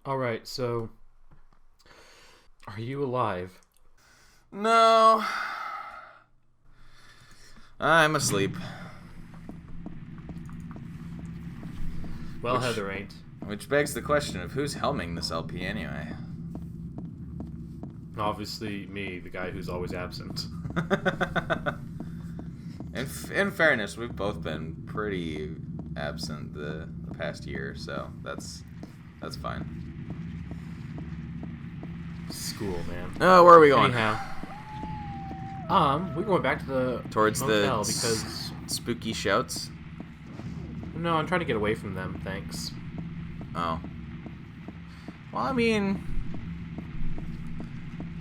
Alright, so... Are you alive? No. I'm asleep. Well, Heather ain't. Which begs the question of who's helming this LP anyway? Obviously me, the guy who's always absent. In fairness, we've both been pretty absent the past year, so that's fine. School, man. Oh, where are we going? Anyhow. We're going back to the Towards motel the because... spooky shouts? No, I'm trying to get away from them, thanks. Oh. Well, I mean...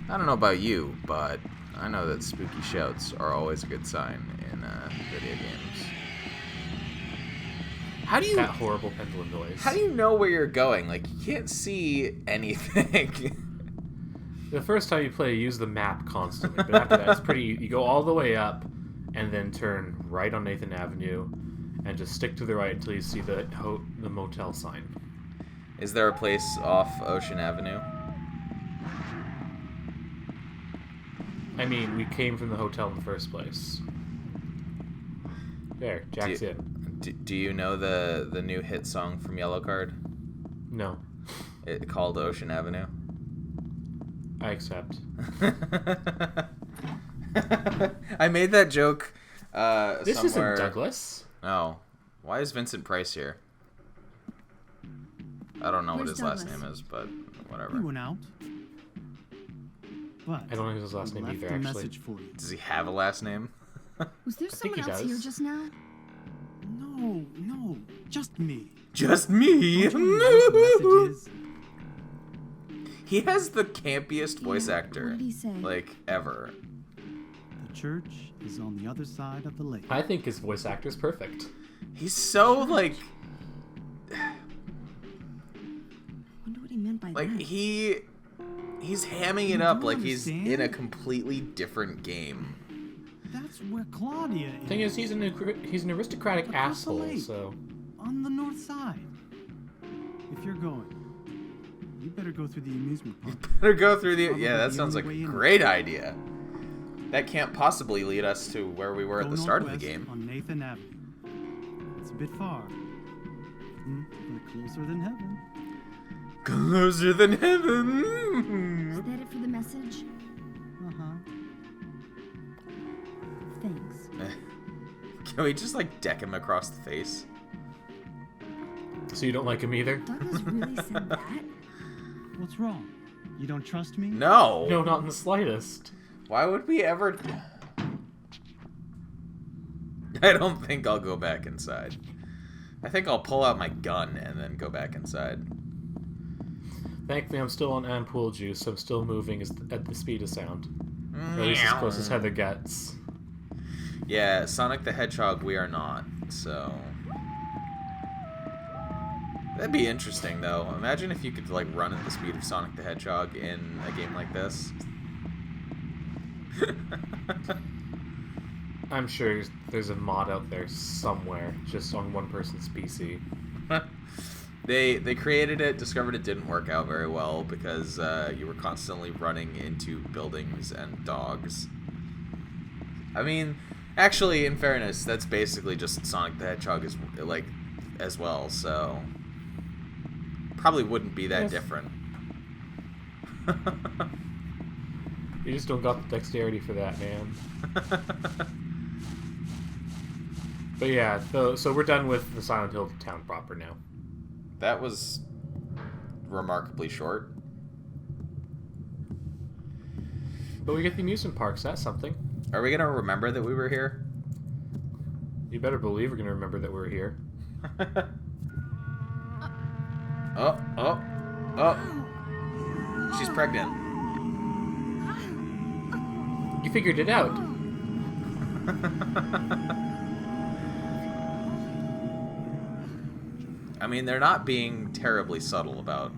I don't know about you, but I know that spooky shouts are always a good sign in video games. How do you... That horrible pendulum noise. How do you know where you're going? Like, you can't see anything. The first time you play, you use the map constantly, but after that, it's pretty... You go all the way up, and then turn right on Nathan Avenue, and just stick to the right until you see the motel sign. Is there a place off Ocean Avenue? I mean, we came from the hotel in the first place. There, Jack's in. Do you know the new hit song from Yellow Card? No. It called Ocean Avenue. I accept. I made that joke This somewhere. isn't Douglas. Oh. Why is Vincent Price here? I don't know what Where's his Douglas? last name is, but whatever. He went out. But I don't know his last name left either, a actually. message for you. Does he have a last name? Was there think someone he else does. here just now? No, just me. Just me. Don't you know what the message is? He has the campiest voice Yeah, actor, what did he say? like, ever. The church is on the other side of the lake. I think his voice actor's perfect. He's so, like, Wonder what he meant by like that. he's hamming it You up do like he's understand? in a completely different game. That's where Claudia is. Thing is, he's an aristocratic Across the asshole, lake. so... On the north side. If you're going, you better go through the amusement park. Better go through the... Probably Yeah, that the sounds like only a way in. great idea. That can't possibly lead us to where we were at Go the start of the northwest game. On Nathan Avenue. It's a bit far. But closer than heaven. Closer than Is heaven. that it for the message? Uh-huh. Thanks. Can we just, like, deck him across the face? So you don't like him either? Douglas really said that? What's wrong? You don't trust me? No. No, not in the slightest. Why would we ever... I don't think I'll go back inside. I think I'll pull out my gun and then go back inside. Thankfully, I'm still on ampoule juice, so I'm still moving at the speed of sound. Or at least as close as Heather gets. Yeah, Sonic the Hedgehog we are not, so... That'd be interesting, though. Imagine if you could, like, run at the speed of Sonic the Hedgehog in a game like this. I'm sure there's a mod out there somewhere, just on one person's PC. They created it, discovered it didn't work out very well because you were constantly running into buildings and dogs. I mean, actually, in fairness, that's basically just Sonic the Hedgehog as well, so probably wouldn't be that Yes. different. You just don't got the dexterity for that, man. But yeah, so we're done with the Silent Hill town proper now. That was remarkably short. But we get the amusement parks, that's something. Are we gonna remember that we were here? You better believe we're gonna remember that we're here. Oh. She's pregnant. You figured it out. I mean, they're not being terribly subtle about,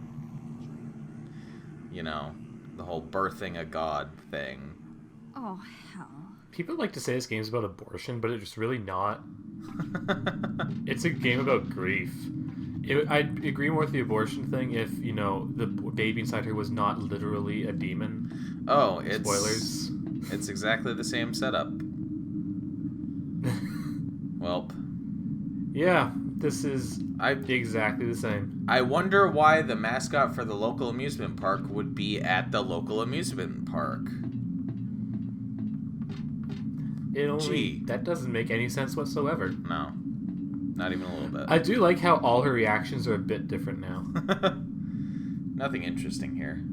you know, the whole birthing a god thing. Oh, hell. People like to say this game's about abortion, but it's really not. It's a game about grief. I'd agree more with the abortion thing if, you know, the baby inside her was not literally a demon. Oh, it's... Spoilers. It's exactly the same setup. Welp. Yeah, this is exactly the same. I wonder why the mascot for the local amusement park would be at the local amusement park. That doesn't make any sense whatsoever. No. Not even a little bit. I do like how all her reactions are a bit different now. Nothing interesting here.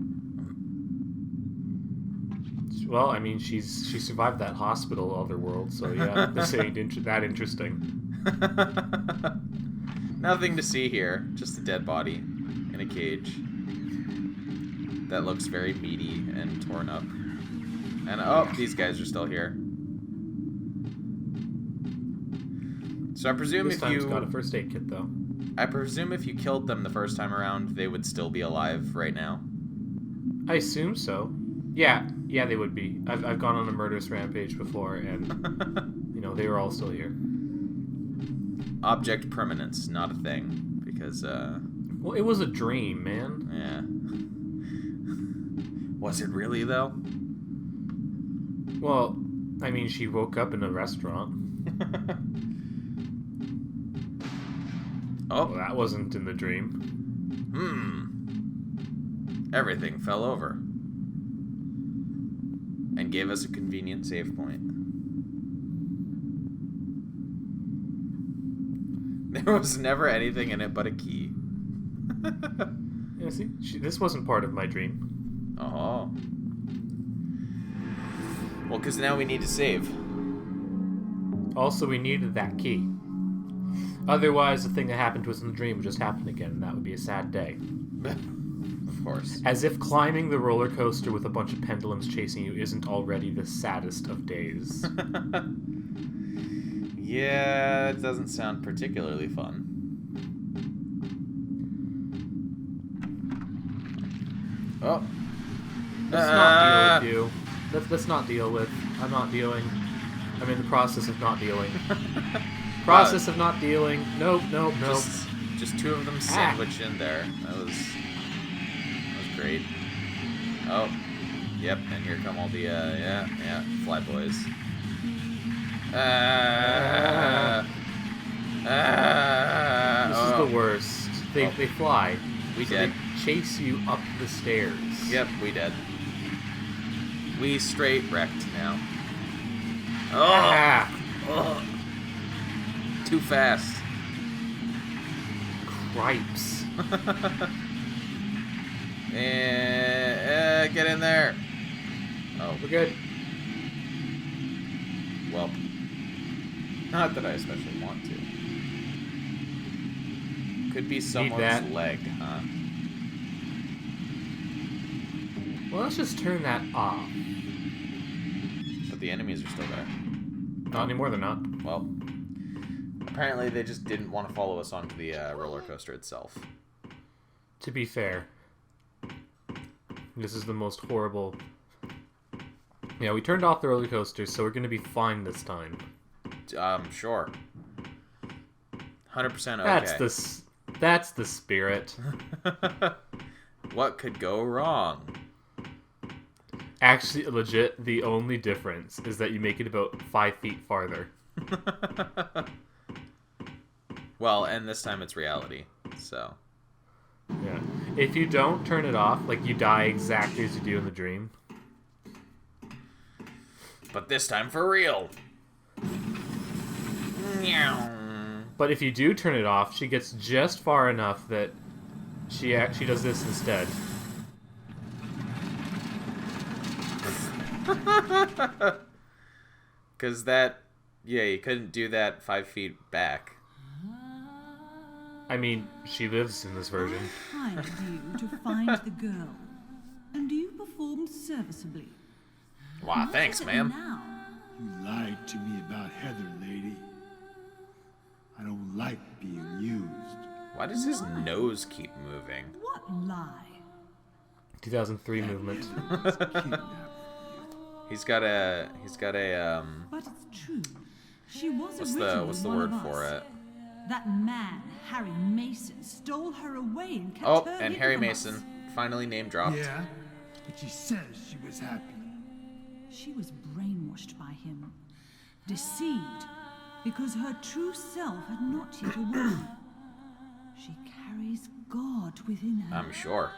Well, I mean, she survived that hospital otherworld, so yeah, this ain't that interesting. Nothing to see here. Just a dead body in a cage that looks very meaty and torn up. And oh, these guys are still here. So I presume this if time's you got a first aid kit though. I presume if you killed them the first time around, they would still be alive right now. I assume so. Yeah, they would be. I've gone on a murderous rampage before, and you know they were all still here. Object permanence, not a thing, because well, it was a dream, man. Yeah. Was it really though? Well, I mean, she woke up in a restaurant. Oh, well, that wasn't in the dream. Everything fell over. And gave us a convenient save point. There was never anything in it but a key. Yeah, see? This wasn't part of my dream. Oh. Well, because now we need to save. Also, we needed that key. Otherwise, the thing that happened to us in the dream would just happen again, and that would be a sad day. Of course. As if climbing the roller coaster with a bunch of pendulums chasing you isn't already the saddest of days. Yeah, it doesn't sound particularly fun. Oh. Let's not deal with you. Let's not deal with. I'm not dealing. I'm in the process of not dealing. Process of not dealing. Nope. Just two of them sandwiched in there. That was great. Oh, yep. And here come all the fly boys. This is the worst. They fly. We so dead. They chase you up the stairs. Yep, we dead. We straight wrecked now. Oh. Too fast. Cripes. And get in there. Oh, We're good. well. Not that I especially want to. Could be someone's leg, huh? Well, let's just turn that off. But the enemies are still there. Not anymore, they're not. Well, apparently they just didn't want to follow us onto the roller coaster itself. To be fair, this is the most horrible. Yeah, we turned off the roller coaster, so we're gonna be fine this time. Sure. 100% okay. That's the spirit. What could go wrong? Actually, legit, the only difference is that you make it about 5 feet farther. Well, and this time it's reality, so. Yeah. If you don't turn it off, like, you die exactly as you do in the dream. But this time for real. Meow. But if you do turn it off, she gets just far enough that she does this instead. Because you couldn't do that 5 feet back. I mean, she lives in this version. I hired you to find the girl, and you performed serviceably. Wow, What thanks, is it ma'am. now? You lied to me about Heather, lady. I don't like being used. Why does his nose keep moving? What lie? 2003 movement. He's got a But it's true. She was what's originally the one word of for us. it? That man, Harry Mason, stole her away and kept Oh, her and hidden Harry from Mason us. finally name dropped. Yeah, but she says she was happy. She was brainwashed by him, deceived, because her true self had not yet awoken. She carries God within her. I'm sure.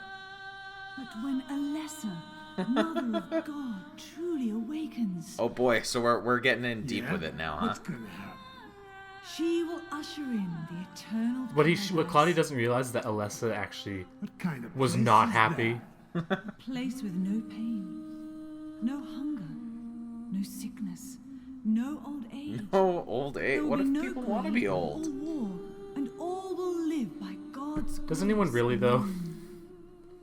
But when Alessa, Mother of God, truly awakens, Oh boy, so we're getting in deep Yeah? with it now, huh? What's gonna happen? she will usher in the eternal What paradise, Claudia doesn't realize is that Alessa actually What kind of was place not is happy. that? a place with no pain, no hunger, no sickness, no old age. No old age. There will What be if no people want to grief be or old? war, and all will live by God's Does anyone grace really, though? alone.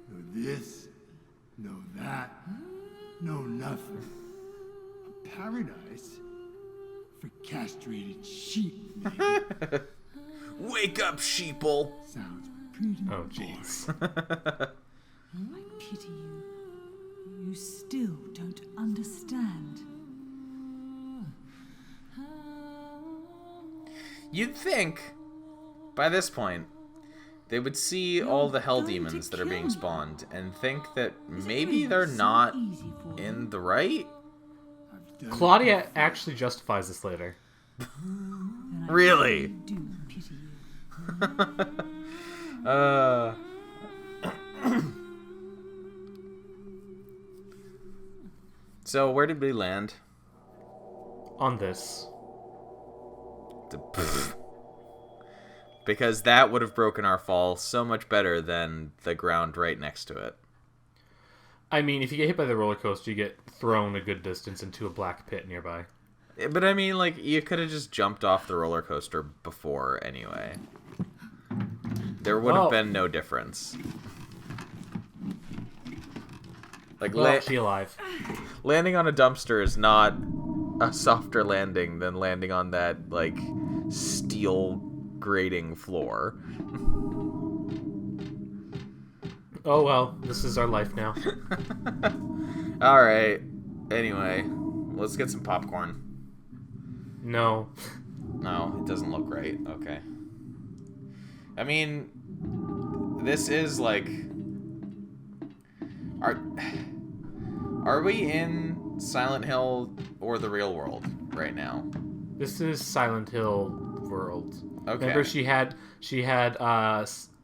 No this, no that, no nothing. A paradise for castrated sheep, maybe. Wake up, sheeple! Sounds pretty Oh, boring. jeez. I pity you. You still don't understand. You'd think, by this point, they would see all the hell demons that are being spawned and think that maybe really they're so not easy for you? in the right? I've done Claudia actually justifies this later. Then I Really? do pity you. So where did we land? On this. Because that would have broken our fall so much better than the ground right next to it. I mean, if you get hit by the roller coaster, you get thrown a good distance into a black pit nearby. But I mean, like, you could have just jumped off the roller coaster before anyway. There would have Well- been no difference. Like, Well, she alive. landing on a dumpster is not a softer landing than landing on that, like, steel grating floor. Oh well, this is our life now. Alright. Anyway, let's get some popcorn. No. No, it doesn't look right. Okay. I mean, this is like... Are we in Silent Hill or the real world right now? This is Silent Hill world. Okay. Remember she had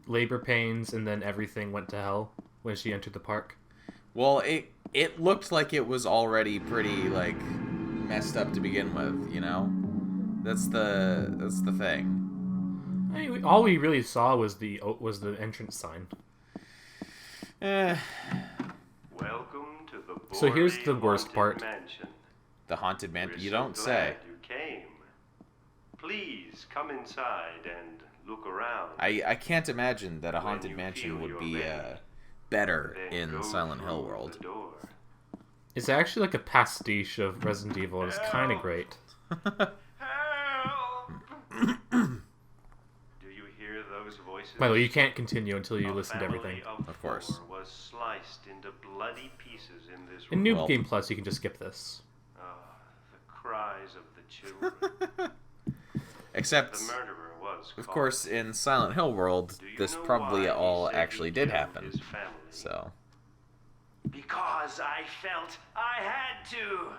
labor pains and then everything went to hell when she entered the park? Well, it looked like it was already pretty, like, messed up to begin with, you know? That's the thing. I mean, all we really saw was the entrance sign. Welcome to the So here's Borley the worst Haunted part. Mansion. The haunted man. We're You so don't glad say. You came. Please come inside and look around. I can't imagine that a When haunted you mansion feel would you're be ready, better Then in go Silent Hill through world. the door. It's actually like a pastiche of Resident Evil. It's kind of great. Help! Do you hear those voices? By the way, you can't continue until you A listen to everything. family Of course. 4 was sliced into bloody pieces in this In room. Noob Well- Game Plus, you can just skip this. The cries of the children. Except, The murderer was of caught. course, in Silent Hill world, Do you this know probably why he all said actually he did killed happen. his family? So, Because I felt I had to.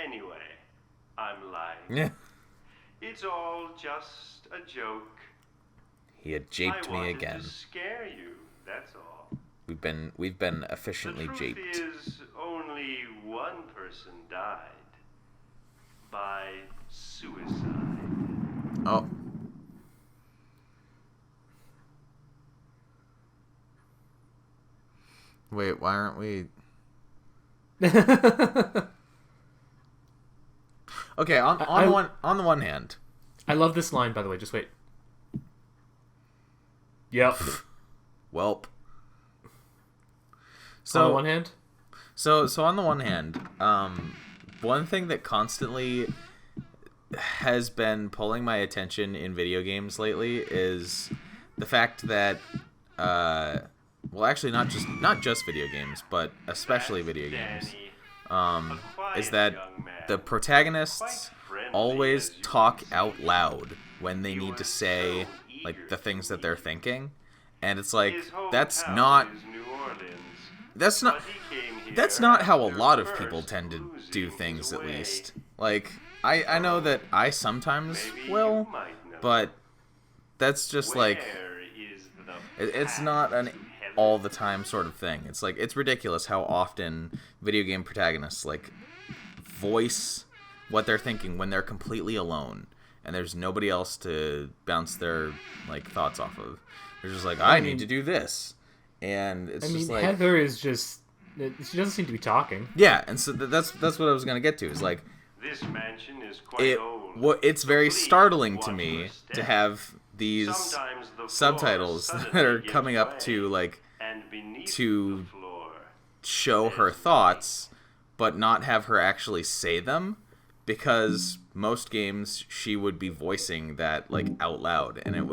Anyway, I'm lying. yeah, It's all just a joke. he had I japed me wanted again. to scare you. That's all. We've been The efficiently truth japed. is, only one person died by suicide. Oh. Wait, why aren't we? Okay, on the one hand, I love this line, by the way. Just wait. Yep. welp. On the one hand, So on the one hand, one thing that constantly has been pulling my attention in video games lately is the fact that, well, actually not just video games, but especially video games, Danny, a quiet is that young man, the protagonists quite always talk out loud when they need to say like the things that they're thinking, and it's like that's not how a lot of people tend to do things, at least. Like I know that I sometimes will, but that's just like it's not an all the time sort of thing. It's like it's ridiculous how often video game protagonists like voice what they're thinking when they're completely alone and there's nobody else to bounce their like thoughts off of. They're just like, I need to do this, and it's just like Heather is just she doesn't seem to be talking. Yeah, and so that's what I was gonna get to. Is like this mansion is quite old. It's very starting to me to have these subtitles that are coming up to like to show her thoughts, but not have her actually say them, because most games she would be voicing that like out loud, and it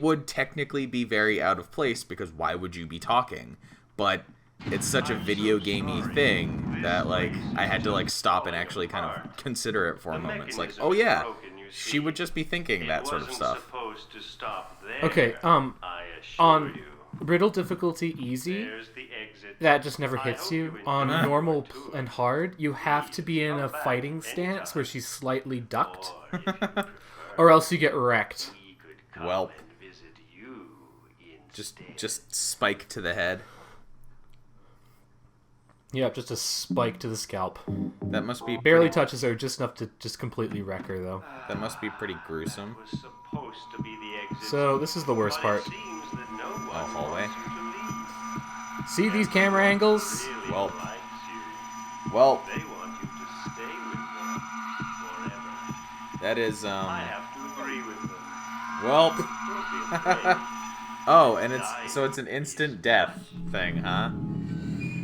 would technically be very out of place, because why would you be talking? But it's such a video gamey thing that like I had to like stop and actually kind of consider it for a moment. It's like, oh yeah, she would just be thinking that sort of stuff. Okay, on brittle difficulty easy, that just never hits you. On normal and hard, you have to be in a fighting stance where she's slightly ducked, or else you get wrecked. Welp. Just spike to the head. Yeah, just a spike to the scalp. That must be barely touches her, just enough to just completely wreck her, though. That must be pretty gruesome. So this is the worst part. Oh, hallway. See these camera angles? Well. That is I have to agree with them. Well. Oh, and it's an instant death thing, huh?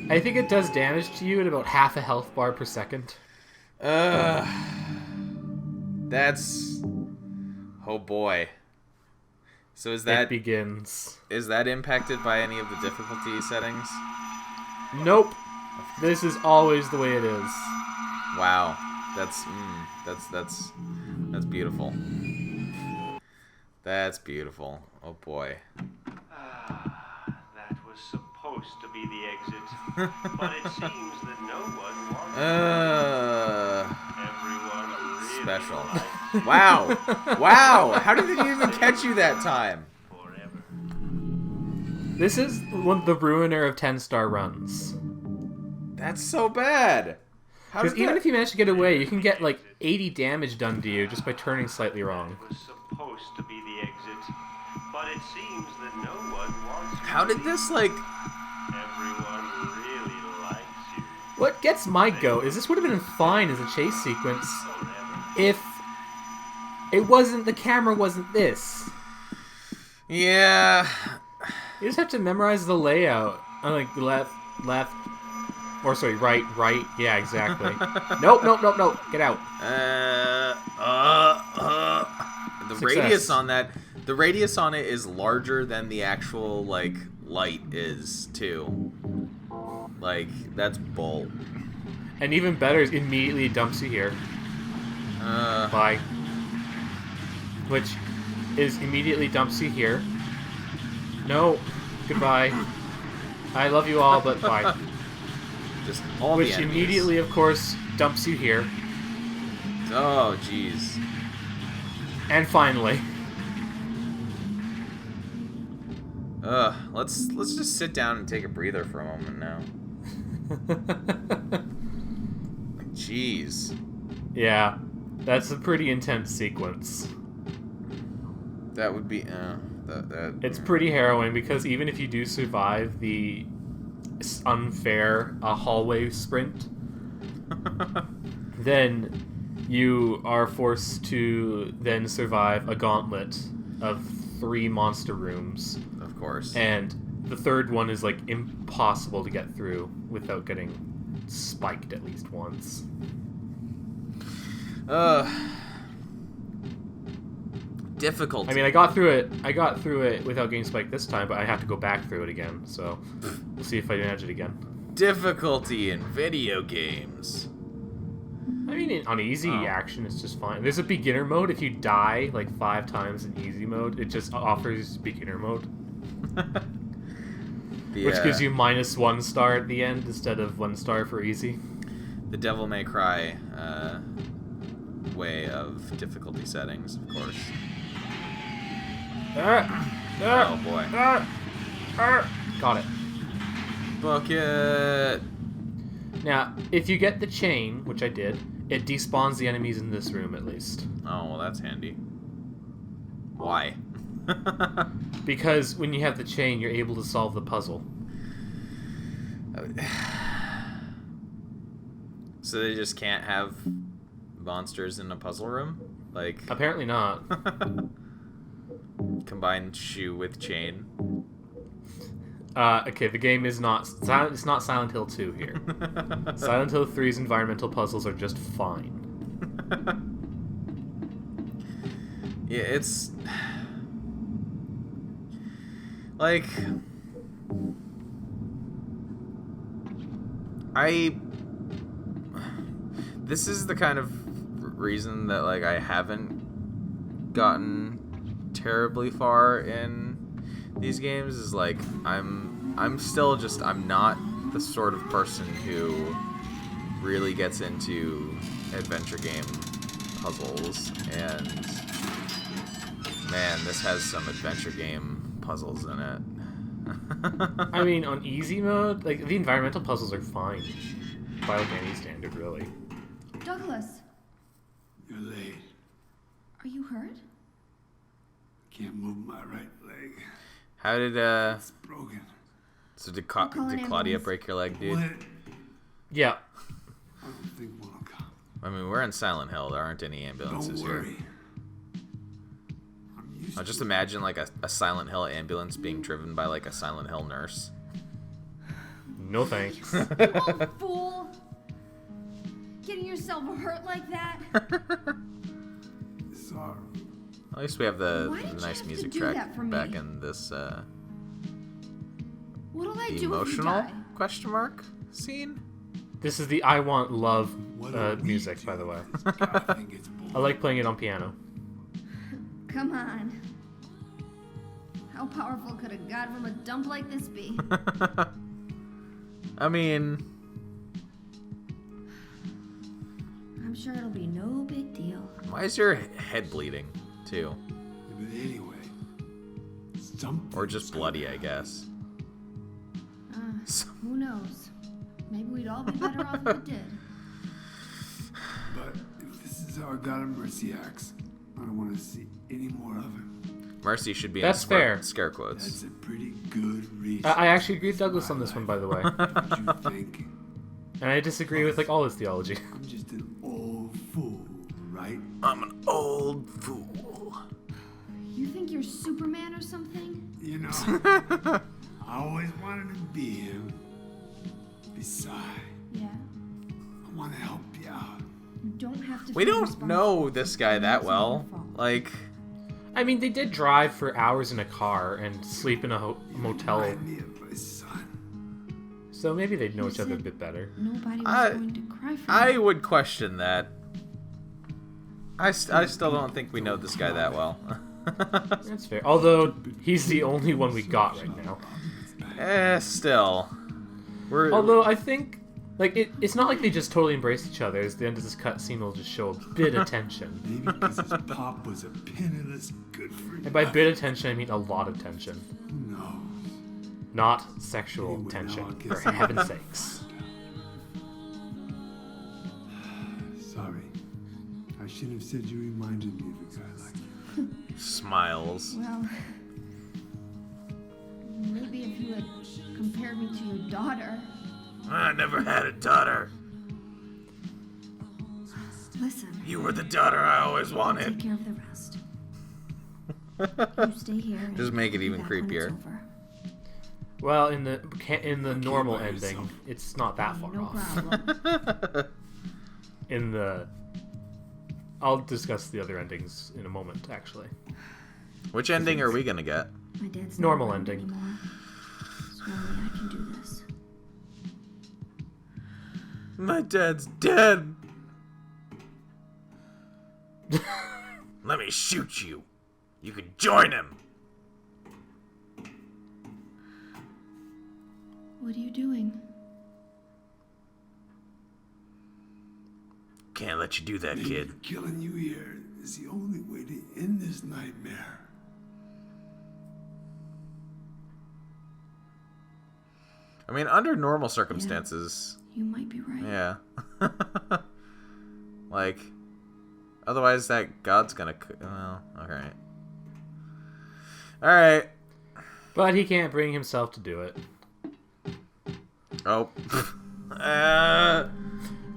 I think it does damage to you at about half a health bar per second. That's... Oh boy. So is that... It begins. Is that impacted by any of the difficulty settings? Nope. This is always the way it is. Wow. That's beautiful. That's beautiful. Oh boy. That was supposed to be the exit, but it seems that no one wants everyone really special. likes Wow. Wow. How did it even catch you that time? forever. This is the ruiner of 10-star runs. That's so bad. Because even if you manage to get away, you can get like 80 damage done to you just by turning slightly wrong. It was supposed to be the exit, but it seems that no one wants How did this like... Everyone really likes you What gets my goat is this would have been fine as a chase sequence if the camera wasn't this. Yeah. You just have to memorize the layout. Like left, or sorry, right. Yeah, exactly. Nope. Get out. The Success. radius on it is larger than the actual like light is too. Like that's bull. And even better is immediately dumps you here. Bye. Which is immediately dumps you here. No. Goodbye. I love you all, but bye. Just all Which the enemies. immediately, of course, dumps you here. Oh, jeez. And finally. Let's just sit down and take a breather for a moment now. Jeez. Yeah. That's a pretty intense sequence. That would be It's pretty harrowing because even if you do survive the unfair hallway sprint, then you are forced to then survive a gauntlet of 3 monster rooms. Of course. And the third one is like impossible to get through without getting spiked at least once. Difficult. I mean, I got through it without getting spiked this time, but I have to go back through it again. So we'll see if I manage it again. Difficulty in video games. I I mean, on easy action, it's just fine. There's a beginner mode. If you die like 5 times in easy mode, it just offers beginner mode. Which gives you -1 star at the end instead of 1 star for easy. The Devil May Cry way of difficulty settings, of course. Oh boy. Got it. Bucket! Now, if you get the chain, which I did, it despawns the enemies in this room at least. Oh, well, that's handy. Why? Because when you have the chain, you're able to solve the puzzle. So they just can't have monsters in a puzzle room? Like, Apparently not. combine shoe with chain? Okay, the game is not... It's not Silent Hill 2 here. Silent Hill 3's environmental puzzles are just fine. Yeah, it's... Like... This is the kind of reason that, like, I haven't gotten terribly far in these games, is, like, I'm still just... I'm not the sort of person who really gets into adventure game puzzles, and man, this has some adventure game puzzles in it. I mean, on easy mode, like, the environmental puzzles are fine. By like any standard, really. Douglas, You're late. are you hurt? Can't move my right leg. How did It's broken. so did call an Claudia ambulance. break your leg, dude? What? Yeah. I don't think one will come. I mean, we're in Silent Hill. There aren't any ambulances Don't here. worry. I'm used I just imagine like a Silent Hill ambulance being driven by like a Silent Hill nurse. No thanks. Oh, fool! Getting yourself hurt like that? Sorry. At least we have the Why did you nice have to music do track that for me? back in this What'll I do if you emotional die? question mark scene. This is the I Want Love What do we music, do? by the way. I think it's I like playing it on piano. Come on. How powerful could a god from a dump like this be? I mean, I'm sure it'll be no big deal. why is your head bleeding too? But anyway, something. Or just bloody, I guess. Who knows? Maybe we'd all be better off if it did. But if this is how God of Mercy acts, I don't want to see any more of him. Mercy should be That's in fair. scare quotes. That's a pretty good reason. I actually agree with Douglas on this one, by the way. Don't you think? And I disagree with like all his theology. I'm just an old fool, right? I'm an old fool. You think you're Superman or something? You know, I always wanted to be him. Besides, Yeah. I want to help you out. You don't have to We feel don't responsible know this guy that for well. your fault. Like, I mean, they did drive for hours in a car and sleep in a motel, Remind me of my son. so maybe they'd know You each other a said- bit better. Nobody was I- going to cry for I you. would question that. I still don't think we know this guy that well. That's fair. Although he's the only one we got right now. Still. We're Although I think, like, it's not like they just totally embrace each other. At the end of this cutscene, will just show a bit of tension. Maybe because his pop was a penniless good for And by bit of tension, I mean a lot of tension. Who knows? Not sexual Anyway, now tension, I'll for guess- heaven's sakes. Sorry. I shouldn't have said you reminded me of a guy like you. smiles. Well, maybe if you had compared me to your daughter. I never had a daughter. Listen, You were the daughter I always take wanted. care of the rest. You stay here. and Just make it I'll be even back when it's creepier. over. Well, in the normal by ending, yourself. it's not that far No off. problem. In the, I'll discuss the other endings in a moment. Actually, Which ending are we gonna get? My dad's Normal not around ending. anymore, so only I can do this. My dad's dead. Let me shoot you. You can join him. What are you doing? Can't let you do that, kid. Killing you here is the only way to end this nightmare. I mean, under normal circumstances, You might be right. yeah. Like, otherwise that god's gonna... Well, alright. Alright. But he can't bring himself to do it. Oh.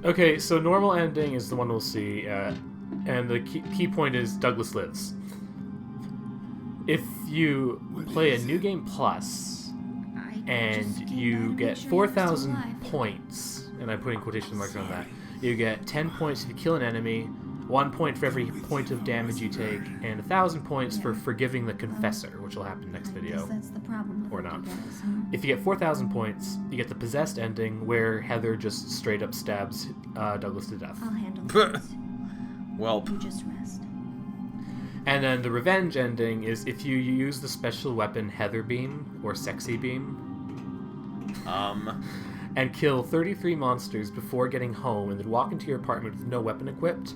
Okay, so normal ending is the one we'll see, and the key point is Douglas lives. If you play a New Game Plus, and you get 4,000 points, and I'm putting quotation marks on that, you get 10 points if you kill an enemy, 1 point for every point of damage you take, and 1,000 points for forgiving the confessor, which will happen next video. That's the problem with Or it, not. I guess, huh? If you get 4,000 points, you get the possessed ending, where Heather just straight up stabs Douglas to death. I'll handle this. Welp. You just rest. And then the revenge ending is if you use the special weapon Heather Beam, or Sexy Beam, and kill 33 monsters before getting home, and then walk into your apartment with no weapon equipped.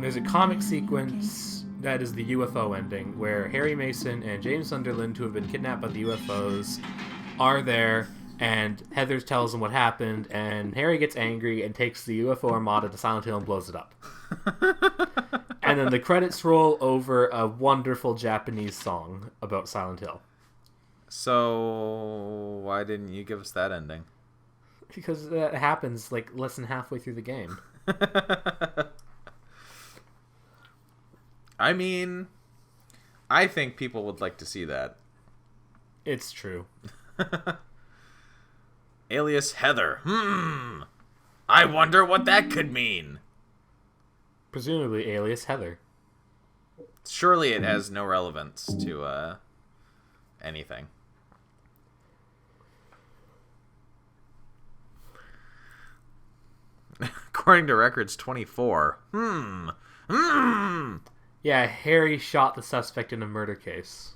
There's a comic sequence that is the UFO ending, where Harry Mason and James Sunderland, who have been kidnapped by the UFOs, are there, and Heather tells them what happened, and Harry gets angry and takes the UFO Armada to Silent Hill and blows it up. And then the credits roll over a wonderful Japanese song about Silent Hill. So, why didn't you give us that ending? Because that happens like less than halfway through the game. I mean, I think people would like to see that. It's true. Alias Heather. I wonder what that could mean. Presumably alias Heather. Surely it has no relevance to anything. According to records 24. Yeah, Harry shot the suspect in a murder case.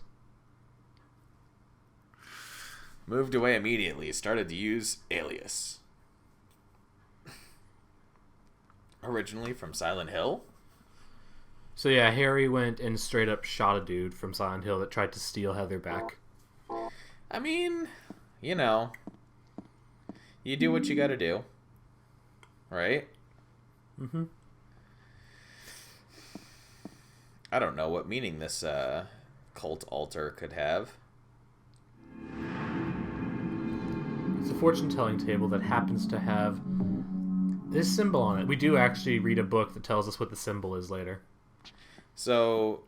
Moved away immediately. Started to use Alias. Originally from Silent Hill? So yeah, Harry went and straight up shot a dude from Silent Hill that tried to steal Heather back. I mean, you know, you do what you gotta do. Right? Mm-hmm. I don't know what meaning this cult altar could have. It's a fortune-telling table that happens to have this symbol on it. We do actually read a book that tells us what the symbol is later. So,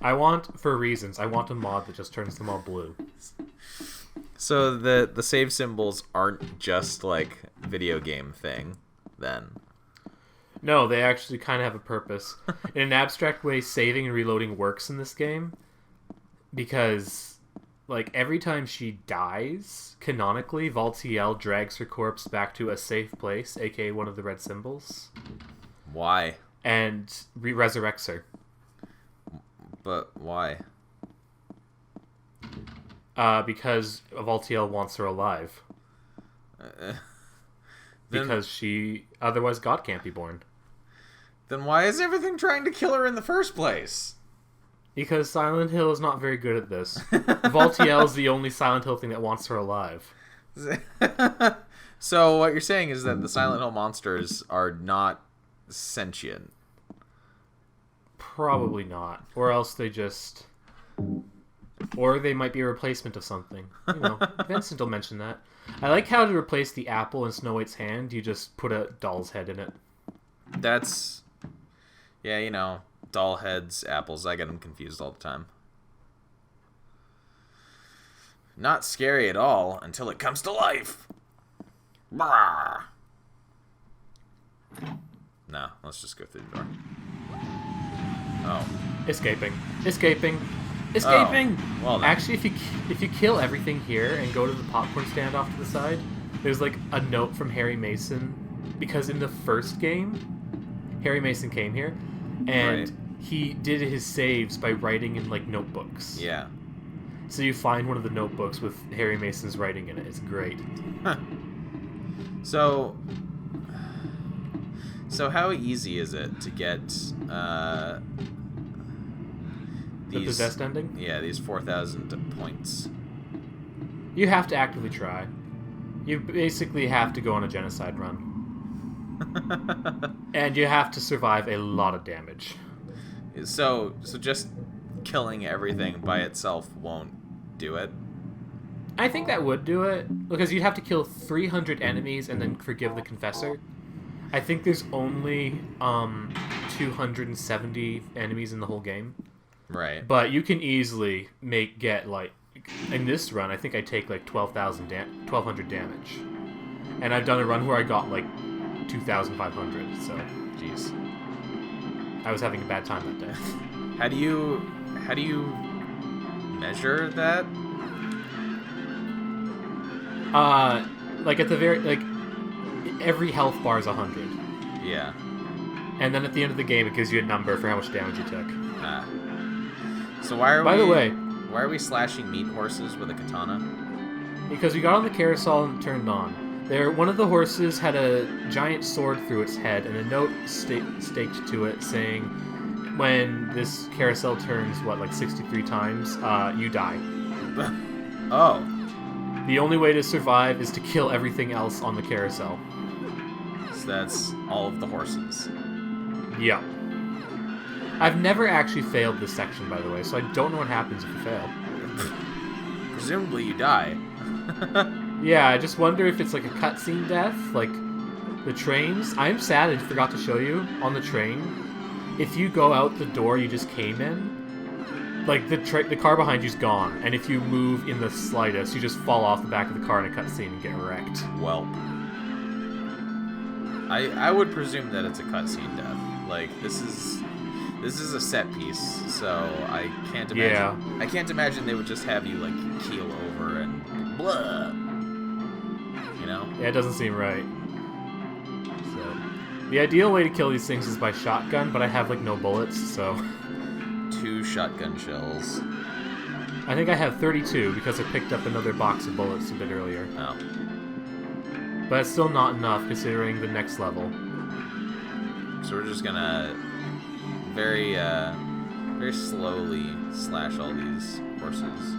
I want a mod that just turns them all blue. so the save symbols aren't just like video game thing, then. No, they actually kind of have a purpose. In an abstract way, saving and reloading works in this game because, like, every time she dies, canonically, Valtiel drags her corpse back to a safe place, aka one of the red symbols, Why? and resurrects her. But why? Because Valtiel wants her alive. Then, Because otherwise God can't be born. then why is everything trying to kill her in the first place? Because Silent Hill is not very good at this. Valtiel is the only Silent Hill thing that wants her alive. So what you're saying is that the Silent Hill monsters are not sentient. Probably not. Or else they just... Or they might be a replacement of something. You know, Vincent will mention that. I like how to replace the apple in Snow White's hand, you just put a doll's head in it. That's... Yeah, you know, doll heads, apples, I get them confused all the time. Not scary at all until it comes to life. Brrr. No, let's just go through the door. Oh. Escaping. Escaping. Escaping! Oh, well then. Actually, if you kill everything here and go to the popcorn stand off to the side, there's like a note from Harry Mason, because in the first game, Harry Mason came here, and Right. he did his saves by writing in like notebooks. Yeah. So you find one of the notebooks with Harry Mason's writing in it. It's great. So how easy is it to get The possessed ending? Yeah, these 4,000 points. You have to actively try. You basically have to go on a genocide run. And you have to survive a lot of damage. So just killing everything by itself won't do it. I think that would do it, because you'd have to kill 300 enemies and then forgive the confessor. I think there's only 270 enemies in the whole game. Right. But you can easily get like, in this run, I think I take like 1,200 damage. And I've done a run where I got like 2,500, so Jeez. I was having a bad time that day. How do you measure that? Like at the every health bar is 100. Yeah. And then at the end of the game, it gives you a number for how much damage you took. Ah. So why are By the way, why are we slashing meat horses with a katana? because we got on the carousel and turned on. One of the horses had a giant sword through its head and a note staked to it saying, when this carousel turns, 63 times, you die. Oh. The only way to survive is to kill everything else on the carousel. So that's all of the horses. Yeah. I've never actually failed this section, by the way, so I don't know what happens if you fail. Presumably you die. Yeah, I just wonder if it's like a cutscene death, like the trains. I'm sad I forgot to show you on the train. If you go out the door you just came in, like the car behind you's gone, and if you move in the slightest, you just fall off the back of the car in a cutscene and get wrecked. Welp. I would presume that it's a cutscene death. Like this is a set piece, so I can't imagine. Yeah. I can't imagine they would just have you like keel over and blah. You know? Yeah, it doesn't seem right. So, the ideal way to kill these things is by shotgun, but I have like no bullets, so 2 shotgun shells. I think I have 32 because I picked up another box of bullets a bit earlier. Oh. But it's still not enough considering the next level. So we're just gonna very slowly slash all these horses.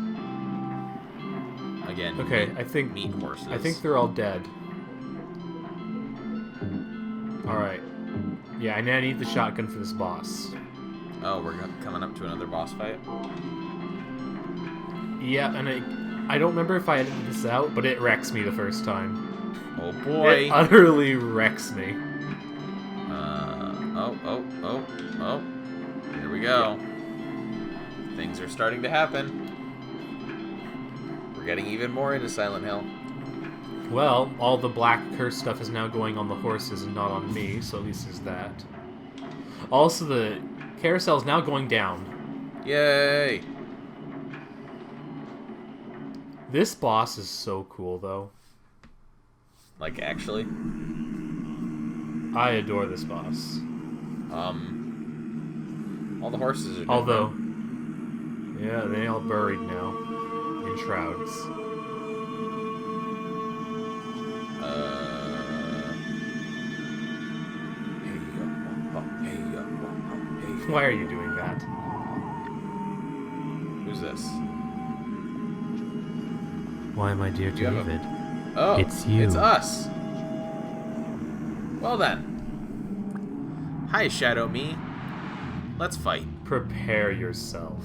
Again, Okay, I think meat horses. I think they're all dead. Alright. Yeah, and I need the shotgun for this boss. Oh, we're coming up to another boss fight? Yeah, and I don't remember if I edited this out, but it wrecks me the first time. Oh boy! It utterly wrecks me. Oh. Here we go. Yeah. Things are starting to happen. We're getting even more into Silent Hill. Well, all the black curse stuff is now going on the horses and not on me, so at least there's that. Also, the carousel is now going down. Yay! This boss is so cool, though. Like, actually? I adore this boss. All the horses are different. Although, yeah, they all buried now in shrouds. Why are you doing that? Who's this? Why, my dear You have a- David? Oh, It's you. It's us. Well then. Hi, Shadow Me. Let's fight. Prepare yourself.